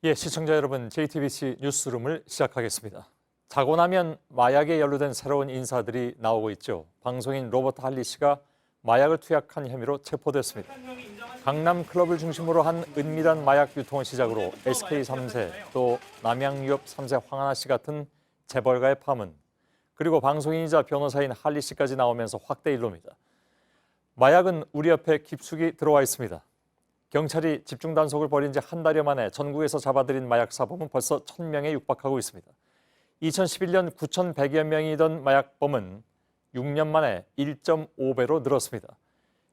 예, 시청자 여러분, JTBC 뉴스룸을 시작하겠습니다. 자고 나면 마약에 연루된 새로운 인사들이 나오고 있죠. 방송인 로버트 할리 씨가 마약을 투약한 혐의로 체포됐습니다. 강남 클럽을 중심으로 한 은밀한 마약 유통을 시작으로 SK 3세, 또 남양유업 3세 황하나 씨 같은 재벌가의 파문, 그리고 방송인이자 변호사인 할리 씨까지 나오면서 확대 일로입니다. 마약은 우리 옆에 깊숙이 들어와 있습니다. 경찰이 집중 단속을 벌인 지 한 달여 만에 전국에서 잡아들인 마약 사범은 벌써 1,000명에 육박하고 있습니다. 2011년 9,100여 명이던 마약범은 6년 만에 1.5배로 늘었습니다.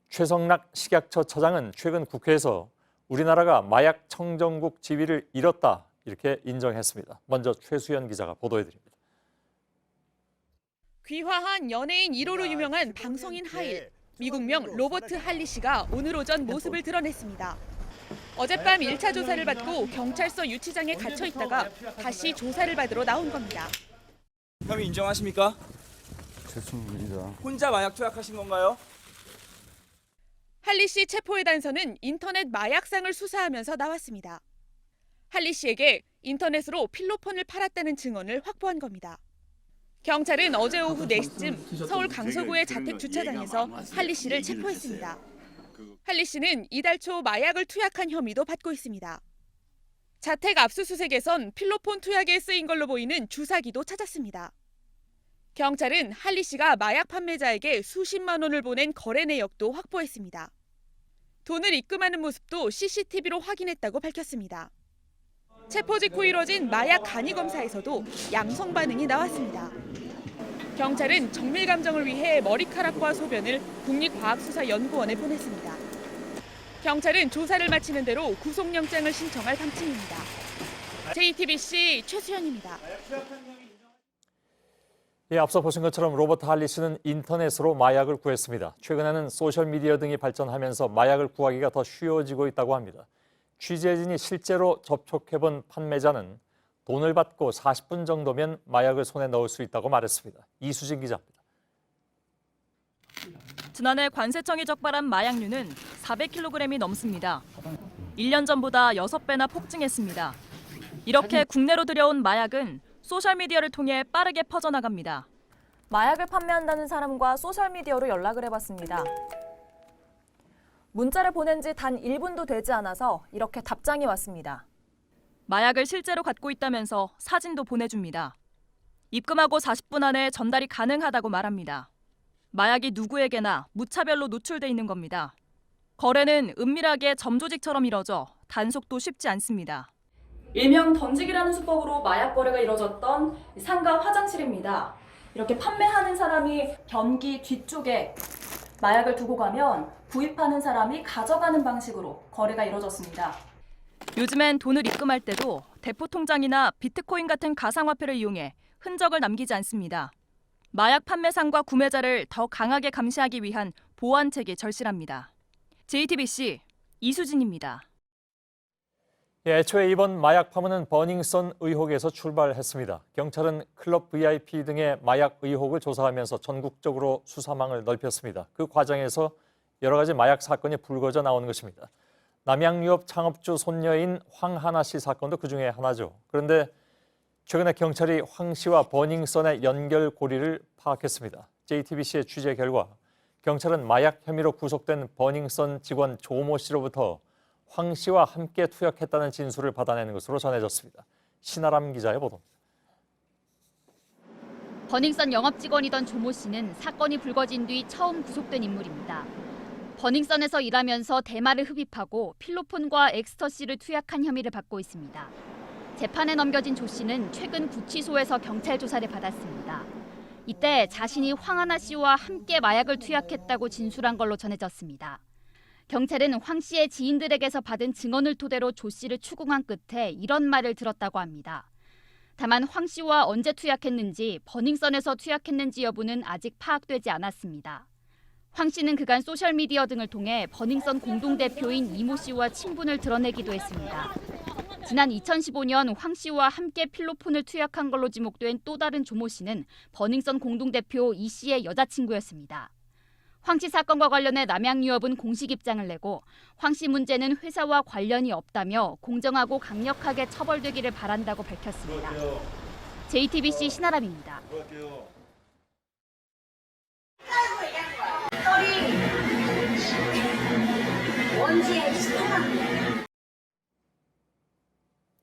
최성락 식약처 차장은 최근 국회에서 우리나라가 마약 청정국 지위를 잃었다 이렇게 인정했습니다. 먼저 최수연 기자가 보도해드립니다. 귀화한 연예인 1호로 유명한 방송인 하일. 미국명 로버트 할리 씨가 오늘 오전 모습을 드러냈습니다. 어젯밤 1차 조사를 받고 경찰서 유치장에 갇혀 있다가 다시 조사를 받으러 나온 겁니다. 혐의 인정하십니까? 죄송합니다. 혼자 마약 투약하신 건가요? 할리 씨 체포의 단서는 인터넷 마약상을 수사하면서 나왔습니다. 할리 씨에게 인터넷으로 필로폰을 팔았다는 증언을 확보한 겁니다. 경찰은 어제 오후 4시쯤 서울 강서구의 자택 주차장에서 할리 씨를 체포했습니다. 할리 씨는 이달 초 마약을 투약한 혐의도 받고 있습니다. 자택 압수수색에선 필로폰 투약에 쓰인 걸로 보이는 주사기도 찾았습니다. 경찰은 할리 씨가 마약 판매자에게 수십만 원을 보낸 거래 내역도 확보했습니다. 돈을 입금하는 모습도 CCTV로 확인했다고 밝혔습니다. 체포 직후 이뤄진 마약 간이 검사에서도 양성 반응이 나왔습니다. 경찰은 정밀 감정을 위해 머리카락과 소변을 국립과학수사연구원에 보냈습니다. 경찰은 조사를 마치는 대로 구속영장을 신청할 방침입니다. JTBC 최수연입니다. 예, 앞서 보신 것처럼 로버트 할리 씨는 인터넷으로 마약을 구했습니다. 최근에는 소셜미디어 등이 발전하면서 마약을 구하기가 더 쉬워지고 있다고 합니다. 취재진이 실제로 접촉해본 판매자는 돈을 받고 40분 정도면 마약을 손에 넣을 수 있다고 말했습니다. 이수진 기자입니다. 지난해 관세청이 적발한 마약류는 400kg이 넘습니다. 1년 전보다 6배나 폭증했습니다. 이렇게 국내로 들여온 마약은 소셜미디어를 통해 빠르게 퍼져나갑니다. 마약을 판매한다는 사람과 소셜미디어로 연락을 해봤습니다. 문자를 보낸 지 단 1분도 되지 않아서 이렇게 답장이 왔습니다. 마약을 실제로 갖고 있다면서 사진도 보내줍니다. 입금하고 40분 안에 전달이 가능하다고 말합니다. 마약이 누구에게나 무차별로 노출돼 있는 겁니다. 거래는 은밀하게 점조직처럼 이뤄져 단속도 쉽지 않습니다. 일명 던지기라는 수법으로 마약 거래가 이뤄졌던 상가 화장실입니다. 이렇게 판매하는 사람이 변기 뒤쪽에 마약을 두고 가면 구입하는 사람이 가져가는 방식으로 거래가 이뤄졌습니다. 요즘엔 돈을 입금할 때도 대포통장이나 비트코인 같은 가상화폐를 이용해 흔적을 남기지 않습니다. 마약 판매상과 구매자를 더 강하게 감시하기 위한 보안책이 절실합니다. JTBC 이수진입니다. 예, 애초에 이번 마약 파문은 버닝썬 의혹에서 출발했습니다. 경찰은 클럽 VIP 등의 마약 의혹을 조사하면서 전국적으로 수사망을 넓혔습니다. 그 과정에서 여러 가지 마약 사건이 불거져 나오는 것입니다. 남양유업 창업주 손녀인 황하나 씨 사건도 그중에 하나죠. 그런데 최근에 경찰이 황 씨와 버닝썬의 연결고리를 파악했습니다. JTBC의 취재 결과 경찰은 마약 혐의로 구속된 버닝썬 직원 조모 씨로부터 황 씨와 함께 투약했다는 진술을 받아내는 것으로 전해졌습니다. 신아람 기자의 보도입니다. 버닝썬 영업 직원이던 조모 씨는 사건이 불거진 뒤 처음 구속된 인물입니다. 버닝썬에서 일하면서 대마를 흡입하고 필로폰과 엑스터시를 투약한 혐의를 받고 있습니다. 재판에 넘겨진 조 씨는 최근 구치소에서 경찰 조사를 받았습니다. 이때 자신이 황하나 씨와 함께 마약을 투약했다고 진술한 걸로 전해졌습니다. 경찰은 황 씨의 지인들에게서 받은 증언을 토대로 조 씨를 추궁한 끝에 이런 말을 들었다고 합니다. 다만 황 씨와 언제 투약했는지, 버닝썬에서 투약했는지 여부는 아직 파악되지 않았습니다. 황 씨는 그간 소셜미디어 등을 통해 버닝썬 공동대표인 이모 씨와 친분을 드러내기도 했습니다. 지난 2015년 황 씨와 함께 필로폰을 투약한 걸로 지목된 또 다른 조모 씨는 버닝썬 공동대표 이 씨의 여자친구였습니다. 황 씨 사건과 관련해 남양유업은 공식 입장을 내고 황 씨 문제는 회사와 관련이 없다며 공정하고 강력하게 처벌되기를 바란다고 밝혔습니다. JTBC 신아람입니다.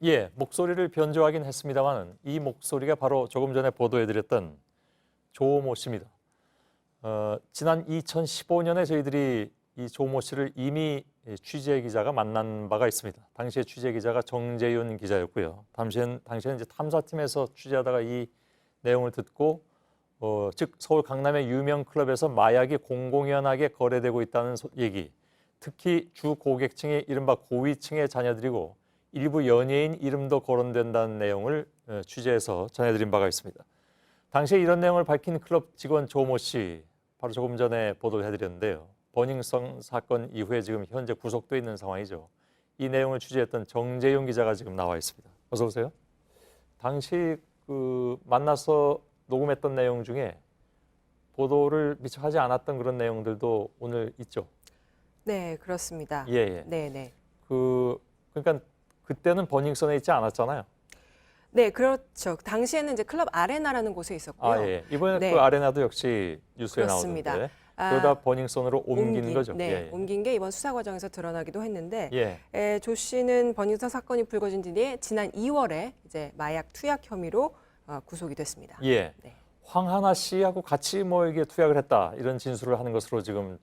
예, 목소리를 변조하긴 했습니다만 이 목소리가 바로 조금 전에 보도해드렸던 조모 씨입니다. 지난 2015년에 저희들이 이 조모 씨를 이미 취재 기자가 만난 바가 있습니다. 당시에 취재 기자가 정재윤 기자였고요. 당시에는 이제 탐사팀에서 취재하다가 이 내용을 듣고 즉 서울 강남의 유명 클럽에서 마약이 공공연하게 거래되고 있다는 얘기, 특히 주 고객층이 이른바 고위층의 자녀들이고 일부 연예인 이름도 거론된다는 내용을 취재해서 전해드린 바가 있습니다. 당시에 이런 내용을 밝힌 클럽 직원 조모 씨, 바로 조금 전에 보도를 해드렸는데요. 버닝썬 사건 이후에 지금 현재 구속돼 있는 상황이죠. 이 내용을 취재했던 정재용 기자가 지금 나와 있습니다. 어서 오세요. 당시 만나서 녹음했던 내용 중에 보도를 미처 하지 않았던 그런 내용들도 오늘 있죠. 네, 그렇습니다. 예. 네. 그러니까 그때는 버닝썬에 있지 않았잖아요. 네, 그렇죠. 당시에는 이제 클럽 아레나라는 곳에 있었고요. 아, 예. 이번에 네. 그 아레나도 역시 뉴스에 그렇습니다. 나오던데. 그러다 버닝썬으로 옮긴 거죠. 네, 예. 옮긴 게 이번 수사 과정에서 드러나기도 했는데 예. 조 씨는 버닝썬 사건이 불거진 뒤에 지난 2월에 이제 마약 투약 혐의로 구속이 됐습니다. 예. 네. 황하나 씨하고 같이 뭐 이게 투약을 했다 이런 진술을 하는 것으로 지금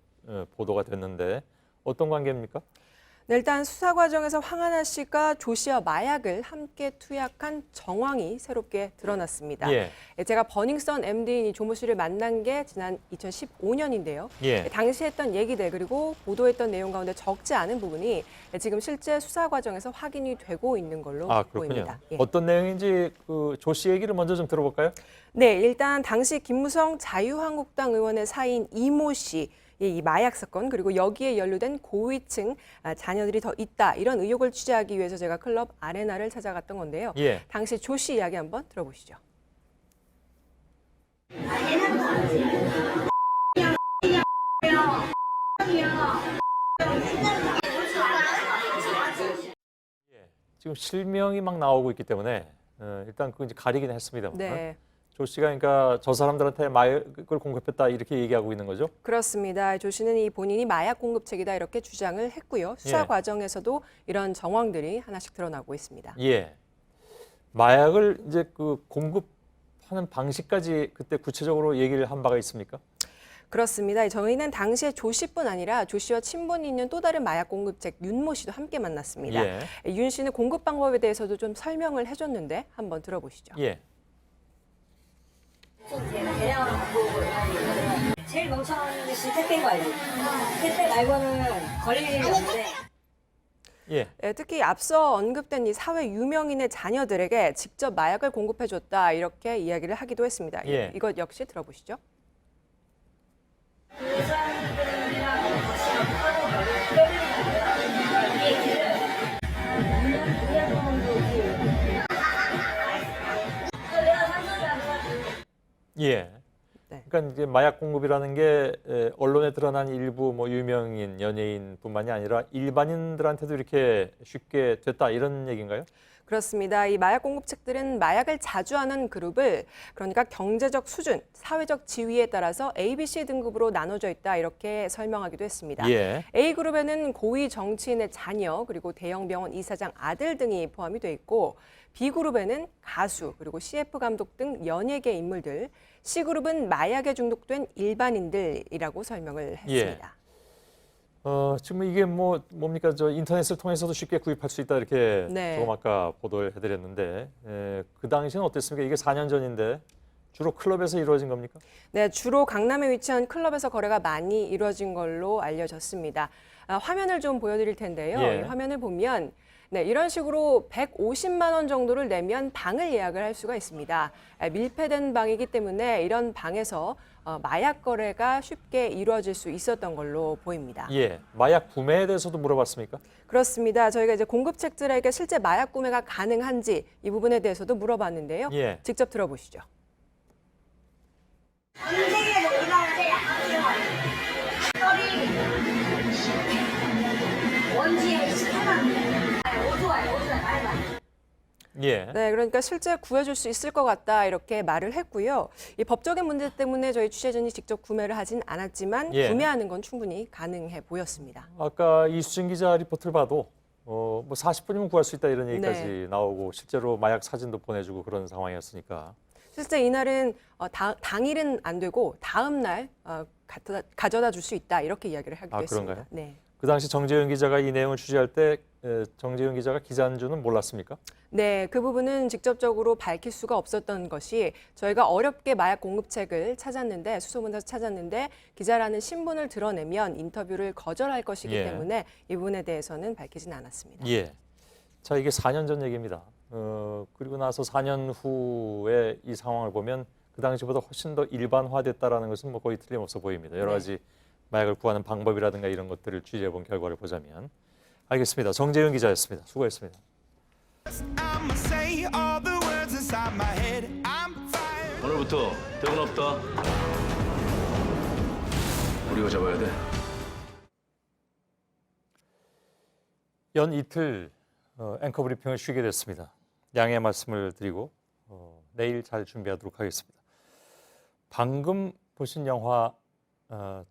보도가 됐는데 어떤 관계입니까? 네, 일단 수사 과정에서 황하나 씨가 조 씨와 마약을 함께 투약한 정황이 새롭게 드러났습니다. 예. 제가 버닝썬 MD인 이 조모 씨를 만난 게 지난 2015년인데요. 예. 당시 했던 얘기들 그리고 보도했던 내용 가운데 적지 않은 부분이 지금 실제 수사 과정에서 확인이 되고 있는 걸로 그렇군요. 보입니다. 예. 어떤 내용인지 조 씨 얘기를 먼저 좀 들어볼까요? 네, 일단 당시 김무성 자유한국당 의원의 사이인 이모 씨. 이 마약 사건 그리고 여기에 연루된 고위층 자녀들이 더 있다 이런 의혹을 취재하기 위해서 제가 클럽 아레나를 찾아갔던 건데요. 예. 당시 조 씨 이야기 한번 들어보시죠. 지금 실명이 막 나오고 있기 때문에 일단 그 이제 가리긴 했습니다만. 네. 조 씨가 그러니까 저 사람들한테 마약을 공급했다 이렇게 얘기하고 있는 거죠? 그렇습니다. 조 씨는 이 본인이 마약 공급책이다 이렇게 주장을 했고요. 수사 예. 과정에서도 이런 정황들이 하나씩 드러나고 있습니다. 예. 마약을 이제 공급하는 방식까지 그때 구체적으로 얘기를 한 바가 있습니까? 그렇습니다. 저희는 당시에 조 씨뿐 아니라 조 씨와 친분이 있는 또 다른 마약 공급책 윤모 씨도 함께 만났습니다. 예. 윤 씨는 공급 방법에 대해서도 좀 설명을 해줬는데 한번 들어보시죠. 예. 제일 멍청한 것이 택배인 거 알지? 택배 말고는 거릴 일이 없는데. 예. 특히 앞서 언급된 이 사회 유명인의 자녀들에게 직접 마약을 공급해줬다 이렇게 이야기를 하기도 했습니다. 예. 이것 역시 들어보시죠. 그 사람들이랑 같이 예. 네. 그러니까 이제 마약 공급이라는 게 언론에 드러난 일부 뭐 유명인, 연예인뿐만이 아니라 일반인들한테도 이렇게 쉽게 됐다 이런 얘기인가요? 그렇습니다. 이 마약 공급책들은 마약을 자주 하는 그룹을 그러니까 경제적 수준, 사회적 지위에 따라서 A, B, C 등급으로 나눠져 있다 이렇게 설명하기도 했습니다. 예. A그룹에는 고위 정치인의 자녀 그리고 대형 병원 이사장 아들 등이 포함이 돼 있고 B그룹에는 가수 그리고 CF 감독 등 연예계 인물들, C그룹은 마약에 중독된 일반인들이라고 설명을 했습니다. 지금 이게 뭡니까? 저 인터넷을 통해서도 쉽게 구입할 수 있다 이렇게 네. 조금 아까 보도를 해드렸는데 그 당시는 어땠습니까? 이게 4년 전인데 주로 클럽에서 이루어진 겁니까? 네, 주로 강남에 위치한 클럽에서 거래가 많이 이루어진 걸로 알려졌습니다. 화면을 좀 보여드릴 텐데요. 예. 이 화면을 보면 네, 이런 식으로 150만 원 정도를 내면 방을 예약을 할 수가 있습니다. 밀폐된 방이기 때문에 이런 방에서 마약 거래가 쉽게 이루어질 수 있었던 걸로 보입니다. 예. 마약 구매에 대해서도 물어봤습니까? 그렇습니다. 저희가 이제 공급책들에게 실제 마약 구매가 가능한지 이 부분에 대해서도 물어봤는데요. 예. 직접 들어보시죠. 인생에서 일하는데 예. 네, 그러니까 실제 구해줄 수 있을 것 같다 이렇게 말을 했고요. 이 법적인 문제 때문에 저희 취재진이 직접 구매를 하진 않았지만 예. 구매하는 건 충분히 가능해 보였습니다. 아까 이수진 기자 리포트를 봐도 뭐 40분이면 구할 수 있다 이런 얘기까지 네. 나오고 실제로 마약 사진도 보내주고 그런 상황이었으니까. 실제 이날은 당일은 안 되고 다음 날 가져다 줄 수 있다 이렇게 이야기를 하기도 아, 했습니다. 그런가요? 네. 그 당시 정재윤 기자가 이 내용을 취재할 때 정재윤 기자가 기자인 줄은 몰랐습니까? 네, 그 부분은 직접적으로 밝힐 수가 없었던 것이 저희가 어렵게 마약 공급책을 찾았는데 수소문에서 찾았는데 기자라는 신분을 드러내면 인터뷰를 거절할 것이기 예. 때문에 이 부분에 대해서는 밝히진 않았습니다. 예. 자, 이게 4년 전 얘기입니다. 그리고 나서 4년 후에 이 상황을 보면 그 당시보다 훨씬 더 일반화됐다라는 것은 뭐 거의 틀림없어 보입니다. 여러 네. 가지 마약을 구하는 방법이라든가 이런 것들을 취재해 본 결과를 보자면 알겠습니다. 정재윤 기자였습니다. 수고했습니다. 오늘부터 대본 없다. 우리가 잡아야 돼. 연 이틀 앵커 브리핑을 쉬게 됐습니다. 양해 말씀을 드리고 내일 잘 준비하도록 하겠습니다. 방금 보신 영화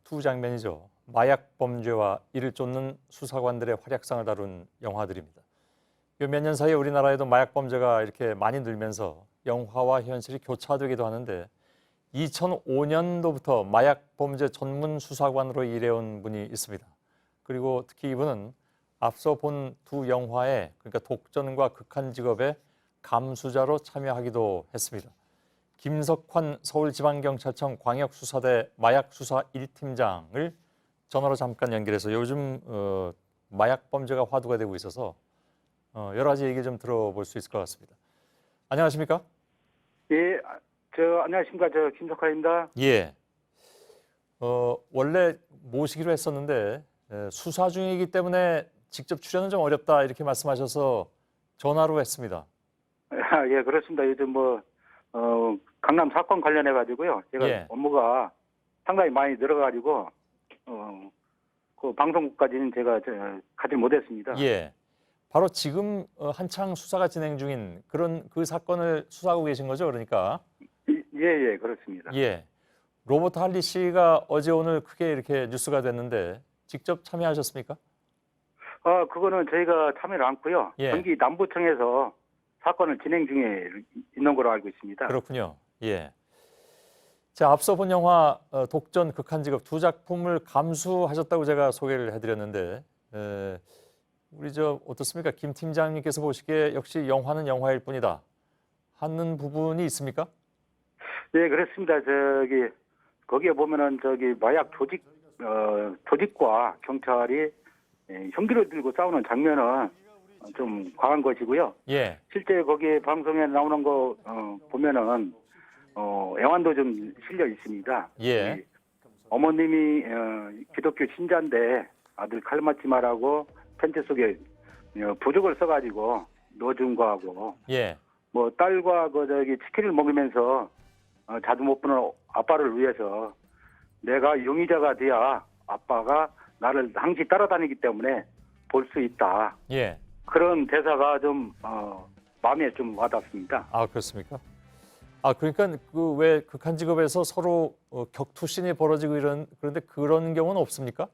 두 장면이죠. 마약 범죄와 이를 쫓는 수사관들의 활약상을 다룬 영화들입니다. 몇 년 사이에 우리나라에도 마약 범죄가 이렇게 많이 늘면서 영화와 현실이 교차되기도 하는데 2005년도부터 마약 범죄 전문 수사관으로 일해온 분이 있습니다. 그리고 특히 이분은 앞서 본 두 영화에 그러니까 독전과 극한직업의 감수자로 참여하기도 했습니다. 김석환 서울지방경찰청 광역수사대 마약수사 1팀장을 전화로 잠깐 연결해서 요즘 마약 범죄가 화두가 되고 있어서 여러 가지 얘기 좀 들어볼 수 있을 것 같습니다. 안녕하십니까? 예, 안녕하십니까. 김석환입니다. 예. 원래 모시기로 했었는데 수사 중이기 때문에 직접 출연은 좀 어렵다 이렇게 말씀하셔서 전화로 했습니다. 예, 그렇습니다. 요즘 강남 사건 관련해 가지고요. 제가 예. 업무가 상당히 많이 늘어가지고 그 방송국까지는 제가 가지 못했습니다. 예. 바로 지금 한창 수사가 진행 중인 그런 그 사건을 수사하고 계신 거죠, 그러니까? 예, 그렇습니다. 예. 로버트 할리 씨가 어제 오늘 크게 이렇게 뉴스가 됐는데 직접 참여하셨습니까? 그거는 저희가 참여를 않고요. 예. 경기 남부청에서 사건을 진행 중에 있는 걸로 알고 있습니다. 그렇군요. 예. 자, 앞서 본 영화 독전 극한직업 두 작품을 감수하셨다고 제가 소개를 해드렸는데 우리 어떻습니까? 김 팀장님께서 보시기에 역시 영화는 영화일 뿐이다 하는 부분이 있습니까? 네, 그렇습니다. 거기에 보면은 마약 조직과 경찰이 흉기를 들고 싸우는 장면은 좀 과한 것이고요. 예. 실제 거기에 방송에 나오는 거 보면은 애완도 좀 실려 있습니다. 예. 어머님이 기독교 신자인데 아들 칼 맞지 말라고 편지 속에 부적을 써가지고 넣어준 거하고 예. 딸과 치킨을 먹으면서 자주 못 보는 아빠를 위해서 내가 용의자가 돼야 아빠가 나를 항시 따라다니기 때문에 볼 수 있다. 예. 그런 대사가 좀 마음에 좀 와닿습니다. 아, 그렇습니까? 그러니까 그 왜 극한직업에서 서로 격투신이 벌어지고 그런데 그런 경우는 없습니까?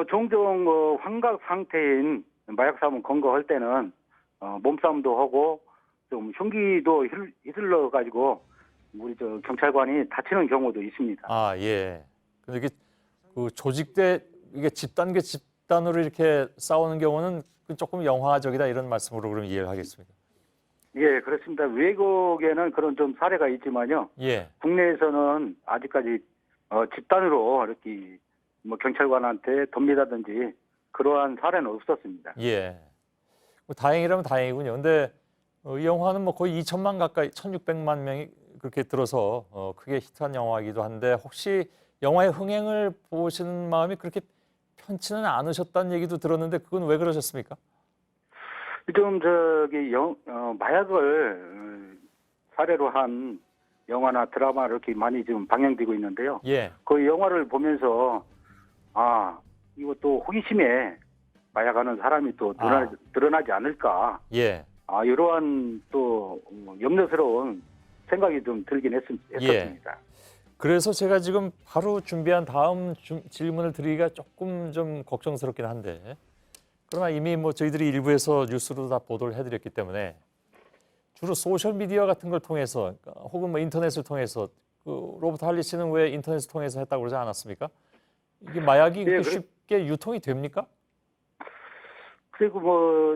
종종 환각 상태인 마약 사범 검거할 때는 몸싸움도 하고 좀 흉기도 휘둘러 가지고 우리 경찰관이 다치는 경우도 있습니다. 아, 예. 근데 이게 그 조직대 이게 집단으로 이렇게 싸우는 경우는 조금 영화적이다 이런 말씀으로 그럼 이해를 하겠습니다. 예, 그렇습니다. 외국에는 그런 좀 사례가 있지만요. 예. 국내에서는 아직까지 집단으로 이렇게 경찰관한테 돕니다든지 그러한 사례는 없었습니다. 예. 다행이라면 다행이군요. 근데 이 영화는 거의 2천만 가까이 1,600만 명이 그렇게 들어서 크게 히트한 영화이기도 한데 혹시 영화의 흥행을 보시는 마음이 그렇게 편치는 않으셨다는 얘기도 들었는데 그건 왜 그러셨습니까? 좀 마약을 사례로 한 영화나 드라마 이렇게 많이 지금 방영되고 있는데요. 예. 그 영화를 보면서 이것도 호기심에 마약하는 사람이 또 드러나지 않을까. 예. 이러한 또 염려스러운 생각이 좀 들긴 했었습니다. 그래서 제가 지금 바로 준비한 다음 질문을 드리기가 조금 좀 걱정스럽긴 한데, 그러나 이미 뭐 저희들이 일부에서 뉴스로 다 보도를 해드렸기 때문에 주로 소셜 미디어 같은 걸 통해서 혹은 뭐 인터넷을 통해서 그 로버트 할리 씨는 왜 인터넷을 통해서 했다고 그러지 않았습니까? 이게 마약이 그렇게 쉽게 유통이 됩니까? 그리고 뭐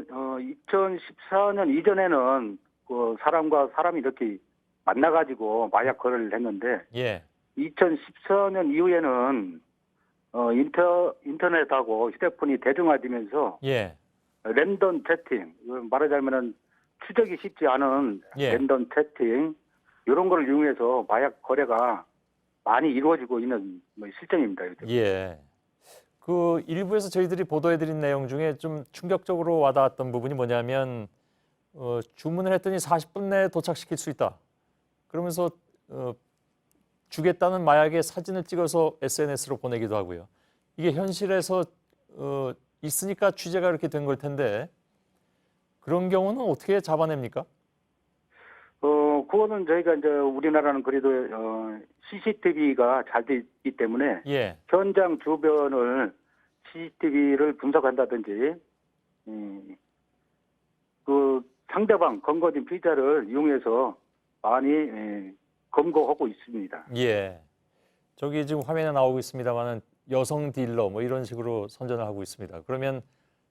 2014년 이전에는 그 사람과 사람이 이렇게 만나가지고 마약 거래를 했는데, 예. 2014년 이후에는 인터넷하고 휴대폰이 대중화되면서 예. 랜덤 채팅, 말하자면은 추적이 쉽지 않은 예. 랜덤 채팅 이런 거를 이용해서 마약 거래가 많이 이루어지고 있는 뭐 실정입니다. 요즘. 예. 그 일부에서 저희들이 보도해드린 내용 중에 좀 충격적으로 와닿았던 부분이 뭐냐면 주문을 했더니 40분 내에 도착시킬 수 있다. 그러면서 주겠다는 마약의 사진을 찍어서 SNS로 보내기도 하고요. 이게 현실에서 있으니까 취재가 이렇게 된 걸 텐데 그런 경우는 어떻게 잡아냅니까? 그거는 저희가 이제 우리나라는 그래도 CCTV가 잘 돼 있기 때문에 예. 현장 주변을 CCTV를 분석한다든지 그 상대방 검거진 피의자를 이용해서 많이 검거하고 있습니다. 예. 저기 지금 화면에 나오고 있습니다만은 여성 딜러 뭐 이런 식으로 선전을 하고 있습니다. 그러면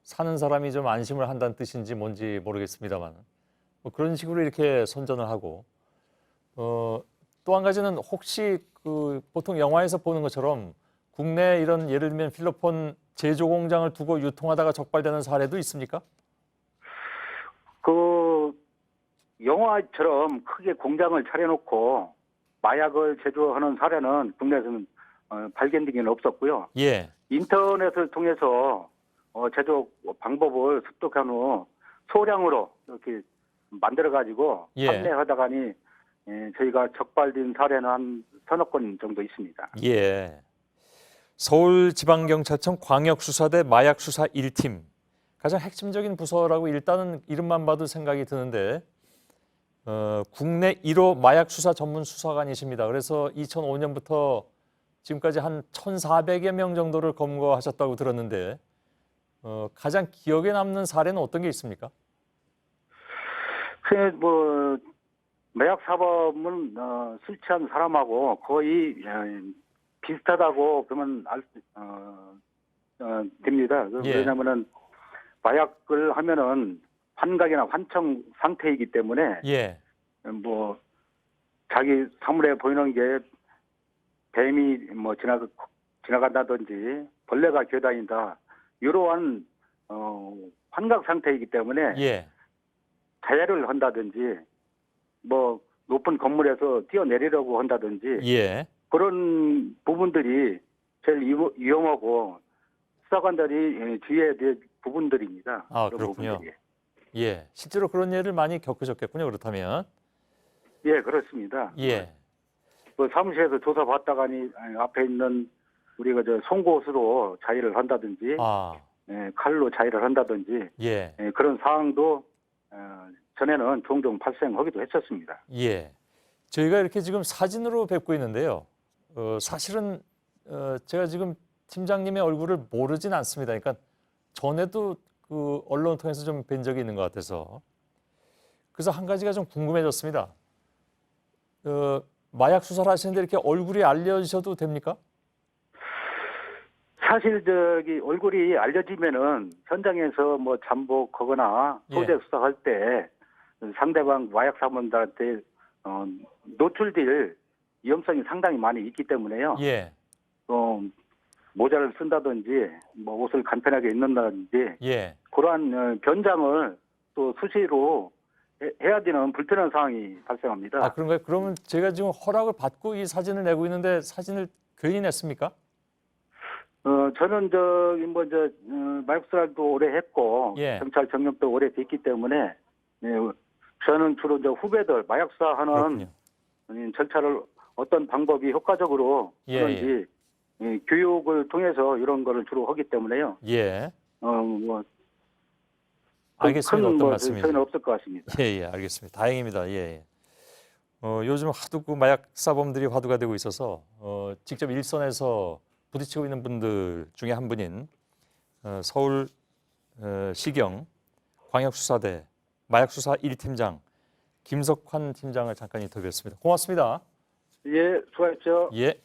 사는 사람이 좀 안심을 한다는 뜻인지 뭔지 모르겠습니다만 뭐 그런 식으로 이렇게 선전을 하고 또 한 가지는 혹시 그 보통 영화에서 보는 것처럼 국내 이런 예를 들면 필로폰 제조 공장을 두고 유통하다가 적발되는 사례도 있습니까? 그 영화처럼 크게 공장을 차려놓고 마약을 제조하는 사례는 국내에서는 발견되기는 없었고요. 예. 인터넷을 통해서 제조 방법을 습득한 후 소량으로 이렇게 만들어가지고 예. 판매하다가니 저희가 적발된 사례는 한 서너 건 정도 있습니다. 예. 서울지방경찰청 광역수사대 마약수사 1팀. 가장 핵심적인 부서라고 일단은 이름만 봐도 생각이 드는데 국내 1호 마약수사 전문 수사관이십니다. 그래서 2005년부터 지금까지 한 1,400여 명 정도를 검거하셨다고 들었는데 가장 기억에 남는 사례는 어떤 게 있습니까? 뭐 마약 사범은 술 취한 사람하고 거의 비슷하다고 보면 됩니다. 예. 왜냐하면은 마약을 하면은 환각이나 환청 상태이기 때문에 예. 뭐 자기 사물에 보이는 게 뱀이 뭐 지나간다든지 벌레가 기어다닌다 이러한 환각 상태이기 때문에 예. 자해를 한다든지 뭐 높은 건물에서 뛰어내리려고 한다든지 예. 그런 부분들이 제일 위험하고 수사관들이 주의해야 될 부분들입니다. 아, 그런 그렇군요. 부분들이. 예. 실제로 그런 예를 많이 겪으셨겠군요. 그렇다면. 예, 그렇습니다. 예. 그 사무실에서 조사받다가니 앞에 있는 우리가 저 송곳으로 자해를 한다든지 아. 칼로 자해를 한다든지 예. 그런 상황도 전에는 종종 발생하기도 했었습니다. 예. 저희가 이렇게 지금 사진으로 뵙고 있는데요. 사실은 제가 지금 팀장님의 얼굴을 모르진 않습니다. 그러니까 전에도 그 언론을 통해서 좀 뵌 적이 있는 것 같아서. 그래서 한 가지가 좀 궁금해졌습니다. 마약 수사를 하시는데 이렇게 얼굴이 알려주셔도 됩니까? 사실 저기 얼굴이 알려지면은 현장에서 뭐 잠복하거나 소재 수사할 때 상대방 마약 사범들한테 노출될 위험성이 상당히 많이 있기 때문에요. 예. 모자를 쓴다든지 뭐 옷을 간편하게 입는다든지 예. 그러한 변장을 또 수시로 해야 되는 불편한 상황이 발생합니다. 아, 그런가요? 그러면 제가 지금 허락을 받고 이 사진을 내고 있는데 사진을 괜히 냈습니까? 저는 마약 수사도 오래 했고 예. 경찰 경력도 오래 됐기 때문에 저는 주로 후배들 마약 수사하는 절차를 어떤 방법이 효과적으로 하는지 교육을 통해서 이런 거를 주로 하기 때문에요. 예. 알겠습니다. 어떤 큰 말씀인지. 차이는 없을 것 같습니다. 예, 알겠습니다. 다행입니다. 예. 요즘 하도 그 마약 사범들이 화두가 되고 있어서 직접 일선에서 부딪히고 있는 분들 중에 한 분인 서울 시경 광역수사대 마약수사 1팀장 김석환 팀장을 잠깐 인터뷰했습니다. 고맙습니다. 예, 수고하십시오. 예.